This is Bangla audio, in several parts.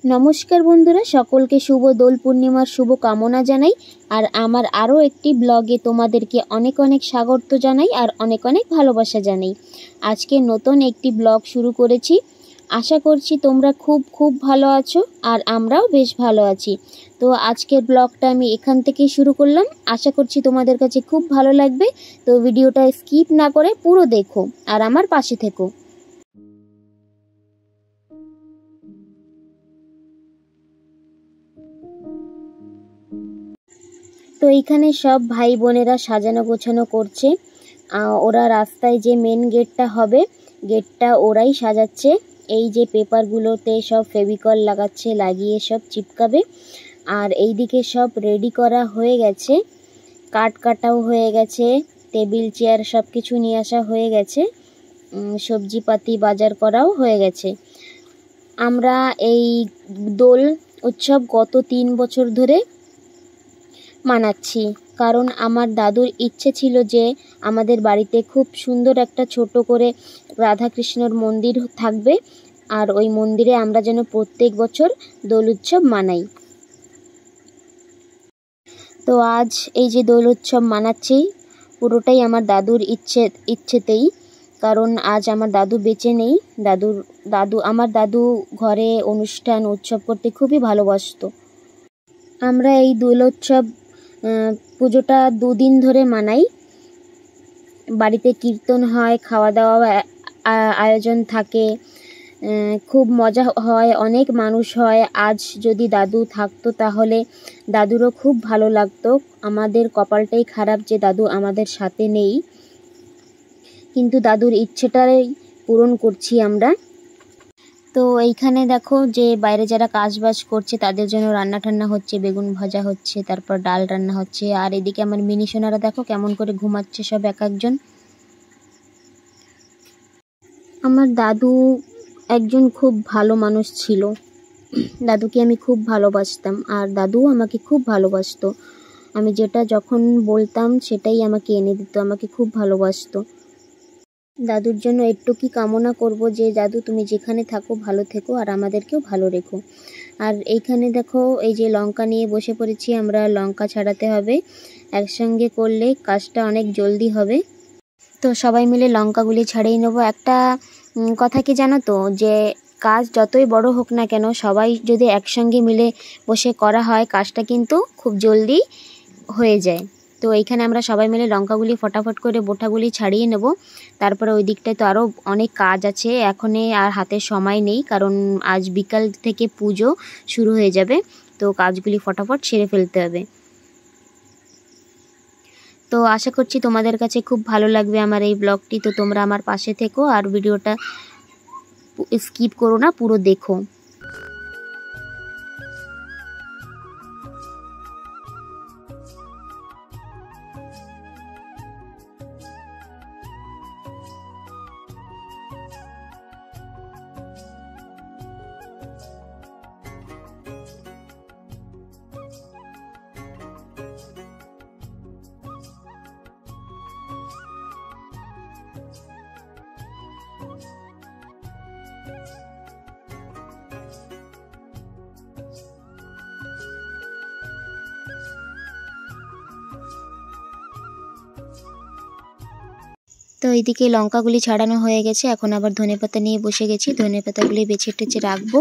নমস্কার বন্ধুরা, সকলকে শুভ দোল পূর্ণিমার শুভ কামনা জানাই। আর আমার আরও একটি ব্লগে তোমাদেরকে অনেক অনেক স্বাগত জানাই আর অনেক অনেক ভালোবাসা জানাই। আজকে নতুন একটি ব্লগ শুরু করেছি। আশা করছি তোমরা খুব খুব ভালো আছো আর আমরাও বেশ ভালো আছি। তো আজকের ব্লগটা আমি এখান থেকেই শুরু করলাম। আশা করছি তোমাদের কাছে খুব ভালো লাগবে। তো ভিডিওটা স্কিপ না করে পুরো দেখো আর আমার পাশে থেকো। তো এইখানে সব ভাই বোনেরা সাজানো গোছানো করছে। ওরা রাস্তায় যে মেন গেটটা হবে, গেটটা ওরাই সাজাচ্ছে। এই যে পেপারগুলোতে সব ফেভিকল লাগাচ্ছে, লাগিয়ে সব চিপকাবে। আর এইদিকে সব রেডি করা হয়ে গেছে, কাঠ কাটাও হয়ে গেছে, টেবিল চেয়ার সব কিছু নিয়ে আসা হয়ে গেছে, সবজিপাতি বাজার করাও হয়ে গেছে। আমরা এই দোল উৎসব গত 3 বছর ধরে মানাচ্ছি, কারণ আমার দাদুর ইচ্ছে ছিল যে আমাদের বাড়িতে খুব সুন্দর একটা ছোট করে রাধাকৃষ্ণর মন্দির থাকবে, আর ওই মন্দিরে আমরা যেন প্রত্যেক বছর দোল উৎসব মানাই। তো আজ এই যে দোল উৎসব মানাচ্ছি, পুরোটাই আমার দাদুর ইচ্ছেতেই, কারণ আজ আমার দাদু বেঁচে নেই। আমার দাদু ঘরে অনুষ্ঠান উৎসব করতে খুবই ভালোবাসতো। আমরা এই দোল উৎসব পুজোটা 2 দিন ধরে মানাই। বাড়িতে কীর্তন হয়, খাওয়া দাওয়া আয়োজন থাকে, খুব মজা হয়, অনেক মানুষ হয়। আজ যদি দাদু থাকতো তাহলে দাদুরও খুব ভালো লাগতো। আমাদের কপালটাই খারাপ যে দাদু আমাদের সাথে নেই, কিন্তু দাদুর ইচ্ছেটাই পূরণ করছি আমরা। তো এইখানে দেখো যে বাইরে যারা কাজবাজ করছে তাদের জন্য রান্না টান্না হচ্ছে, বেগুন ভাজা হচ্ছে, তারপর ডাল রান্না হচ্ছে। আর এদিকে আমার মিনি সোনারা দেখো কেমন করে ঘুমাচ্ছে সব এক একজন। আমার দাদু একজন খুব ভালো মানুষ ছিল। দাদুকে আমি খুব ভালোবাসতাম আর দাদুও আমাকে খুব ভালোবাসতো। আমি যেটা যখন বলতাম সেটাই আমাকে এনে দিত, আমাকে খুব ভালোবাসতো। দাদুর জন্য একটুকুই কামনা করব যে দাদু তুমি যেখানে থাকো ভালো থেকো আর আমাদেরকেও ভালো রেখো। আর এইখানে দেখো এই যে লঙ্কা নিয়ে বসে পড়েছি আমরা, লঙ্কা ছাড়াতে হবে। একসঙ্গে করলে কাজটা অনেক জলদি হবে। তো সবাই মিলে লঙ্কাগুলি ছাড়িয়ে নেবো। একটা কথা কি জানো তো, যে কাজ যতই বড় হোক না কেন, সবাই যদি একসঙ্গে মিলে বসে করা হয় কাজটা কিন্তু খুব জলদি হয়ে যায়। তো এইখানে আমরা সবাই মিলে লঙ্কাগুলি ফটাফট করে বোটাগুলি ছাড়িয়ে নেব। তারপরে ওই দিকটায় তো আরও অনেক কাজ আছে, এখনই আর হাতে সময় নেই, কারণ আজ বিকাল থেকে পুজো শুরু হয়ে যাবে। তো কাজগুলি ফটাফট সেরে ফেলতে হবে। তো আশা করছি তোমাদের কাছে খুব ভালো লাগবে আমার এই ব্লগটি। তো তোমরা আমার পাশে থেকো আর ভিডিওটা স্কিপ করো না, পুরো দেখো। তো এইদিকে লঙ্কাগুলি ছাড়ানো হয়ে গেছে, এখন আবার ধনেপাতা নিয়ে বসে গেছি। ধনেপাতাগুলি বেছে টেছে রাখবো।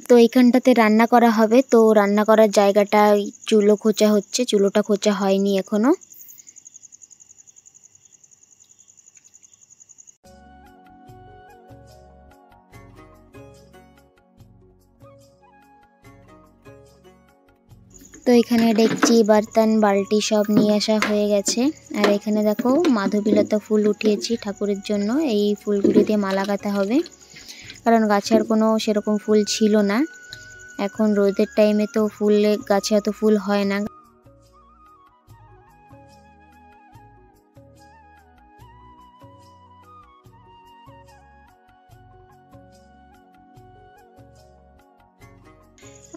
তো এইখানটাতে রান্না করা হবে। তো রান্না করার জায়গাটা চুলো খোঁচা হচ্ছে, চুলোটা খোঁচা হয়নি এখনো। তো এখানে ডেকচি বার্তন বালতি সব নিয়ে আসা হয়ে গেছে। আর এখানে দেখো মাধবীলতা ফুল উঠিয়েছি ঠাকুরের জন্য, এই ফুলগুলি দিয়ে মালা গাঁথা হবে। কারণ গাছে আর কোনো সেরকম ফুল ছিল না। এখন রোদের টাইমে তো ফুলে গাছে এত ফুল হয় না।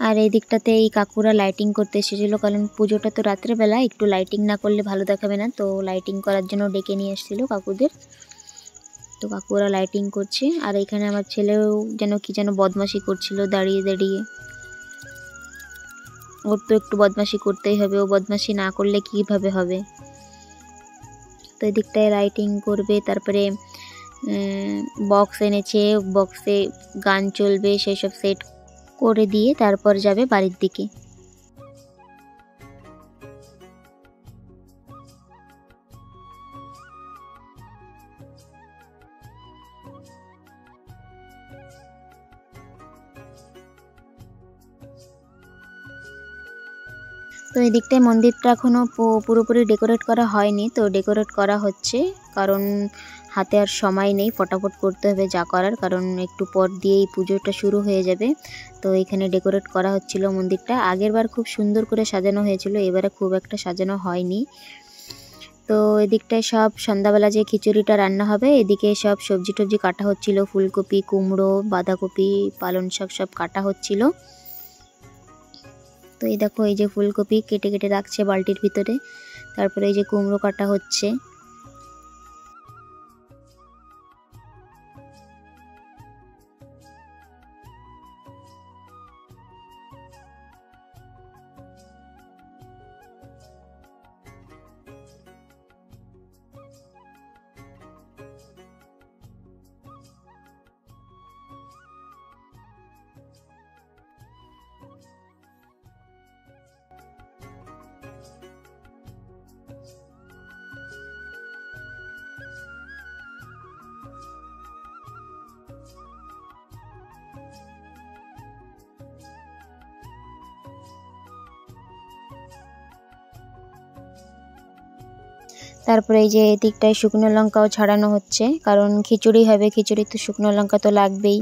আর এই দিকটাতে এই কাকুরা লাইটিং করতে এসেছিলো, কারণ পুজোটা তো রাত্রেবেলা, একটু লাইটিং না করলে ভালো দেখাবে না, তো লাইটিং করার জন্য ডেকে নিয়ে এসেছিলো কাকুদের। তো কাকুরা লাইটিং করছে। আর এখানে আমার ছেলেও যেন কি যেন বদমাশি করছিল দাঁড়িয়ে দাঁড়িয়ে। ওর তো একটু বদমাশি করতেই হবে, ও বদমাশি না করলে কিভাবে হবে। তো এই দিকটায় লাইটিং করবে, তারপরে বক্স এনেছে, বক্সে গান চলবে, সেই সব সেট করে দিয়ে তারপর যাবে বাড়ির দিকে। তো এই দিকটায় মন্দিরটা এখনও পুরোপুরি ডেকোরেট করা হয়নি, তো ডেকোরেট করা হচ্ছে, কারণ হাতে আর সময় নেই, ফটাফট করতে হবে যা করার, কারণ একটু পর দিয়েই পুজোটা শুরু হয়ে যাবে। তো এখানে ডেকোরেট করা হচ্ছিল মন্দিরটা। আগেরবার খুব সুন্দর করে সাজানো হয়েছিল, এবারে খুব একটা সাজানো হয়নি। তো এদিকটায় সব সন্ধ্যাবেলা যে খিচুড়িটা রান্না হবে, এদিকে সব সবজি টবজি কাটা হচ্ছিল, ফুলকপি, কুমড়ো, বাঁধাকপি, পালং শাক সব কাটা হচ্ছিল। তো এই দেখো, এই যে ফুলকপি কেটে কেটে রাখছে বালতির ভিতরে, তারপরে এই যে কুমড়ো কাটা হচ্ছে। তারপরে এই যে এদিকটায় শুকনো লঙ্কাও ছাড়ানো হচ্ছে, কারণ খিচুড়ি হবে, খিচুড়ি তো শুকনো লঙ্কা তো লাগবেই।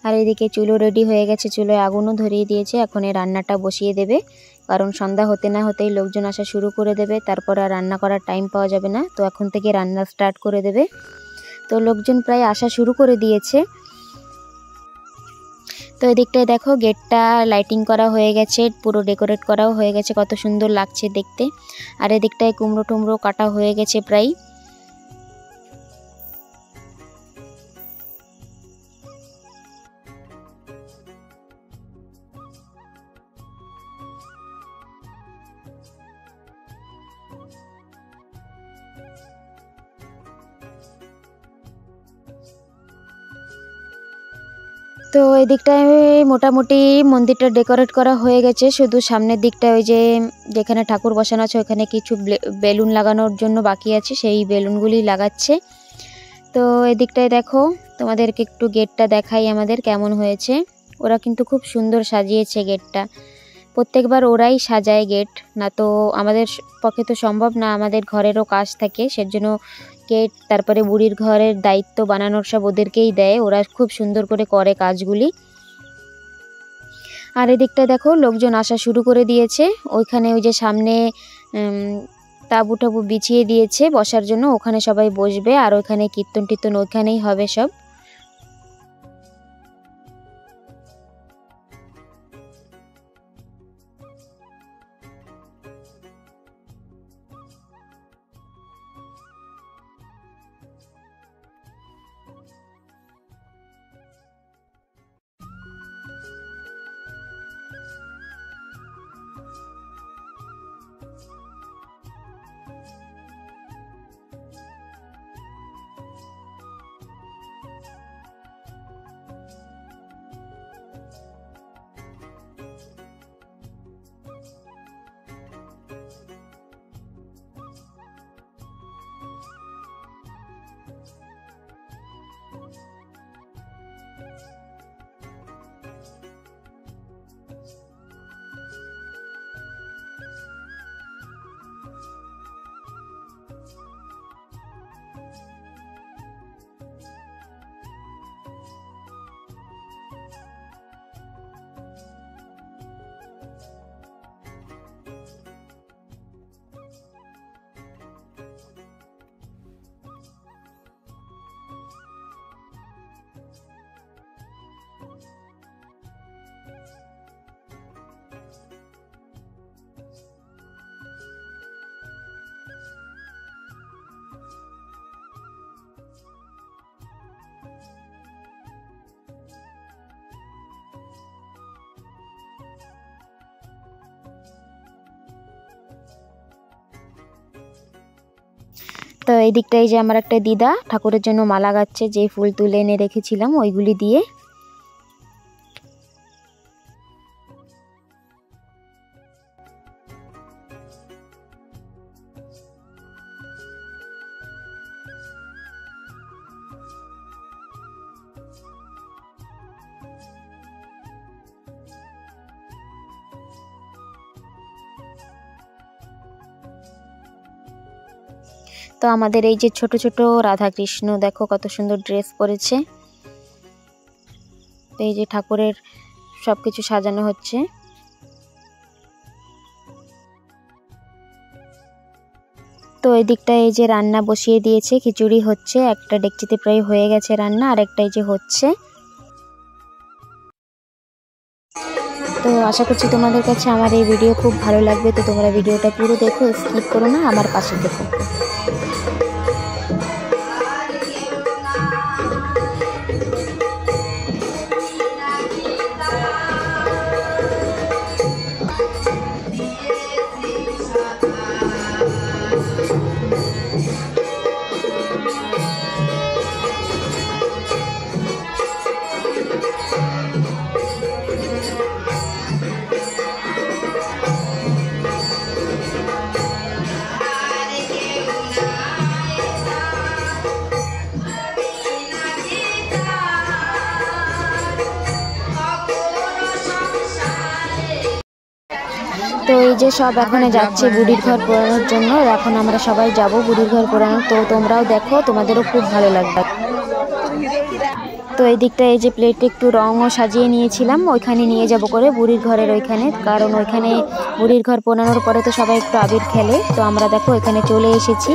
আর এদিকে চুলো রেডি হয়ে গেছে, চুলোয় আগুনও ধরিয়ে দিয়েছে, এখন এই রান্নাটা বসিয়ে দেবে, কারণ সন্ধ্যা হতে না হতেই লোকজন আসা শুরু করে দেবে, তারপর আর রান্না করার টাইম পাওয়া যাবে না, তো এখন থেকে রান্না স্টার্ট করে দেবে। তো লোকজন প্রায় আসা শুরু করে দিয়েছে। তো এদিকটায় দেখো গেটটা লাইটিং করা হয়ে গেছে, পুরো ডেকোরেট করাও হয়ে গেছে, কত সুন্দর লাগছে দেখতে। আর এদিকটায় কুমড়ো টুমড়ো কাটা হয়ে গেছে প্রায়। তো এই দিকটায় মোটামুটি মন্দিরটা ডেকোরেট করা হয়ে গেছে, শুধু সামনের দিকটা ওই যে যেখানে ঠাকুর বসানো আছে ওখানে কিছু বেলুন লাগানোর জন্য বাকি আছে, সেই বেলুনগুলি লাগাচ্ছে। তো এই দিকটায় দেখো, তোমাদেরকে একটু গেটটা দেখাই আমাদের কেমন হয়েছে। ওরা কিন্তু খুব সুন্দর সাজিয়েছে গেটটা, প্রত্যেকবার ওরাই সাজায় গেট, না তো আমাদের পক্ষে তো সম্ভব না, আমাদের ঘরেরও কাজ থাকে, সেজন্য গেট তারপরে বুড়ির ঘরের দায়িত্ব বানানোর সব ওদেরকেই দেয়, ওরা খুব সুন্দর করে কাজগুলি। আর এদিকটা দেখো লোকজন আসা শুরু করে দিয়েছে, ওইখানে ওই যে সামনে তাঁবু টাবু বিছিয়ে দিয়েছে বসার জন্য, ওখানে সবাই বসবে, আর ওইখানে কীর্তন টীর্তন ওইখানেই হবে সব। তো এই দিকটায় যে আমার একটা দিদা ঠাকুরের জন্য মালা গাচ্ছে, যে ফুল তুলে এনে রেখেছিলাম ওইগুলি দিয়ে। তো আমাদের এই যে ছোট ছোট রাধা কৃষ্ণ দেখো কত সুন্দর ড্রেস পরেছে। তো এই যে ঠাকুরের সবকিছু সাজানো হচ্ছে। তো এই দিকটায় এই যে রান্না বসিয়ে দিয়েছে, খিচুড়ি হচ্ছে, একটা ডেকচিতে প্রায় হয়ে গেছে রান্না, আর একটাই যে হচ্ছে। তো আশা করছি তোমাদের কাছে আমার এই ভিডিও খুব ভালো লাগবে। তো তোমরা ভিডিওটা পুরো দেখো, স্কিপ করো না, আমার পাশে দেখো। তো এই যে সব এখন যাচ্ছে বুড়ির ঘর পোড়ানোর জন্য। এখন আমরা সবাই যাব বুড়ির ঘর পোড়ানো। তো তোমরাও দেখো, তোমাদেরও খুব ভালো লাগবে। তো এই দিকটা এই যে প্লেটে একটু রঙও সাজিয়ে নিয়েছিলাম, ওইখানে নিয়ে যাব করে বুড়ির ঘরের ওইখানে, কারণ ওইখানে বুড়ির ঘর পোড়ানোর পরে তো সবাই একটু আবির খেলে। তো আমরা দেখো এখানে চলে এসেছি।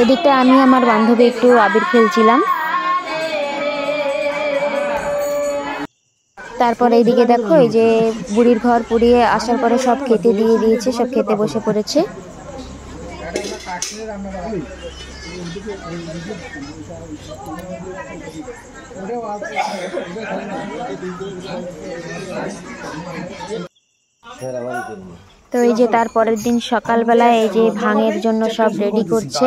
এদিকটা আমি আমার বান্ধবী একটু আবির খেলছিলাম। তারপর এইদিকে দেখো এই যে বুড়ির ঘর পুড়িয়ে আসার পরে সব খেতে দিয়ে দিয়েছে, সব খেতে বসে পড়েছে। তো এই যে তারপরের দিন সকালবেলায় এই যে ভাঙের জন্য সব রেডি করছে।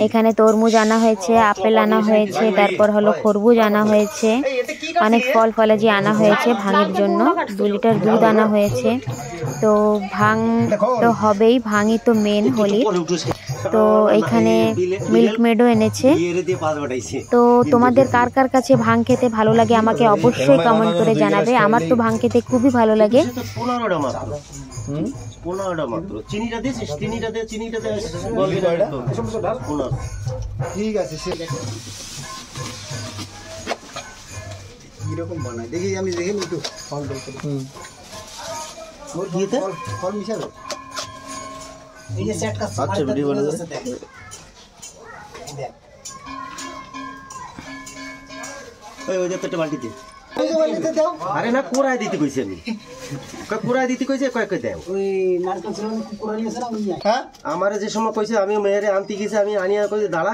এখানে তরমুজ আনা হয়েছে, আপেল আনা হয়েছে, তারপর হলো খরবুজ আনা হয়েছে, অনেক ফল ফলাজি আনা হয়েছে ভাঙের জন্য। 2 লিটার দুধ আনা হয়েছে। তো ভাং তো হবেই, ভাঙই তো মেন হোলির। তো এইখানে মিল্ক মেডও এনেছে। তো তোমাদের কার কার কাছে ভাং খেতে ভালো লাগে আমাকে অবশ্যই কমেন্ট করে জানাবে। আমার তো ভাং খেতে খুবই ভালো লাগে। দেখি আমি দেখি একটু ফল ফল মিশাবে। এই যে সেট কাজ আচ্ছা ভিডিও বানাতে দেখ ওই যে একটা বালতি দে, ওই যে বালতিতে দাও। আরে না কোরায় দিতে কইছি আমি, কোরায় দিতে কইছে কয় কয় দাও। ওই নারকেল ছিল কোরায় নিয়েছ না আমি। হ্যাঁ আমারে যে সময় কইছে আমি মেয়েরে আনতে গেছি, আমি আনিয়া কইছে দাঁড়া।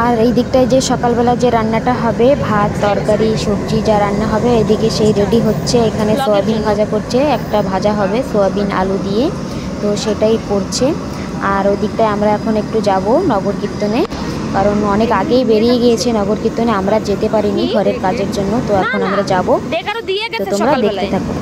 আর এই দিকটায় যে সকালবেলা যে রান্নাটা হবে, ভাত তরকারি সবজি যা রান্না হবে, এদিকে সেই রেডি হচ্ছে। এখানে সোয়াবিন ভাজা করছে, একটা ভাজা হবে সোয়াবিন আলু দিয়ে, তো সেটাই করছে। আর ওই দিকটায় আমরা এখন একটু যাব নগর কীর্তনে, কারণ অনেক আগেই বেরিয়ে গিয়েছে নগর কীর্তনে, আমরা যেতে পারিনি ঘরের কাজের জন্য। তো এখন আমরা যাব, তো তোমরা দেখতে থাকো।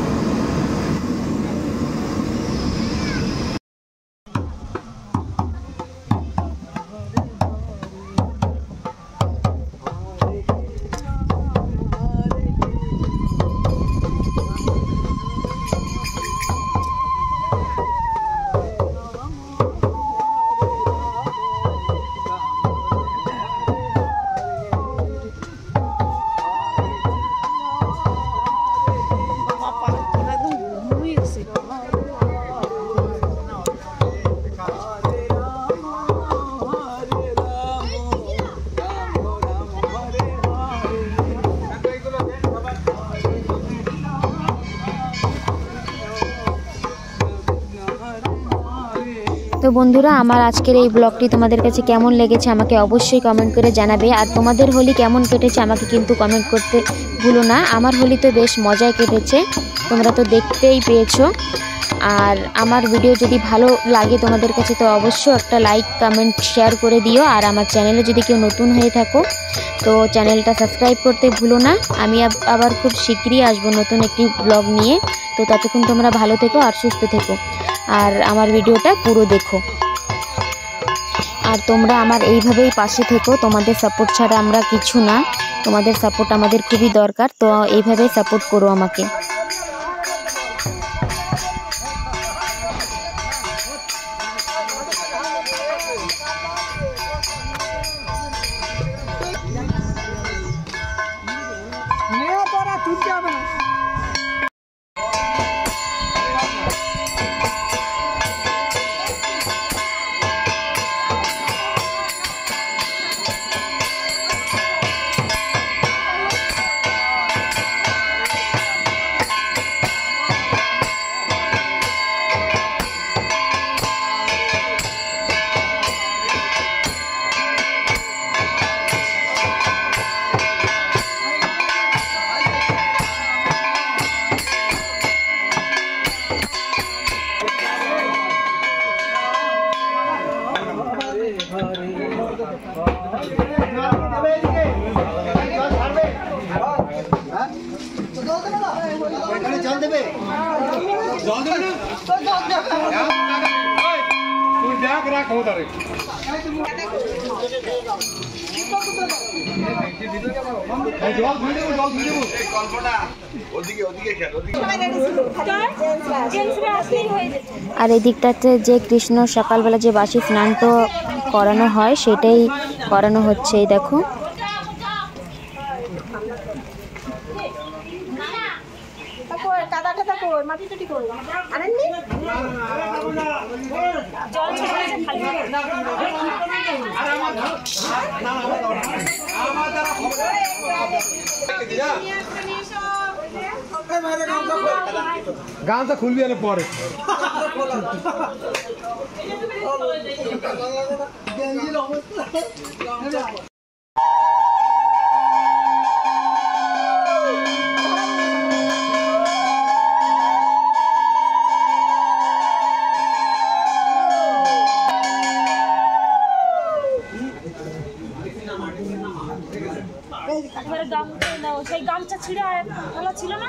তো বন্ধুরা, আমার আজকের এই ব্লগটি তোমাদের কাছে কেমন লেগেছে আমাকে অবশ্যই কমেন্ট করে জানাবে। আর তোমাদের হোলি কেমন কেটেছে আমাকে কিন্তু কমেন্ট করতে ভুলো না। আমার হোলি তো বেশ মজায় কেটেছে, তোমরা তো দেখতেই পেয়েছো। আর আমার ভিডিও যদি ভালো লাগে তোমাদের কাছে তো অবশ্যই একটা লাইক কমেন্ট শেয়ার করে দিও। আর আমার চ্যানেলে যদি কেউ নতুন হয়ে থাকো তো চ্যানেলটা সাবস্ক্রাইব করতে ভুলো না। আমি আবার খুব শীঘ্রই আসবো নতুন একটি ব্লগ নিয়ে। তো ততক্ষণ তোমরা ভালো থেকো আর সুস্থ থেকো, আর আমার ভিডিওটা পুরো দেখো। আর তোমরা আমার এইভাবেই পাশে থেকো, তোমাদের সাপোর্ট ছাড়া আমরা কিছু না, তোমাদের সাপোর্ট আমাদের খুবই দরকার। তো এইভাবেই সাপোর্ট করো আমাকে। আর এদিকটাতে যে কৃষ্ণ সকালবেলা যে বাসি স্নানটা করানো হয় সেটাই করানো হচ্ছে। এই দেখো গানটা খুলবি এলে পরে সেই গামছা ছিঁড়ে ছিল না।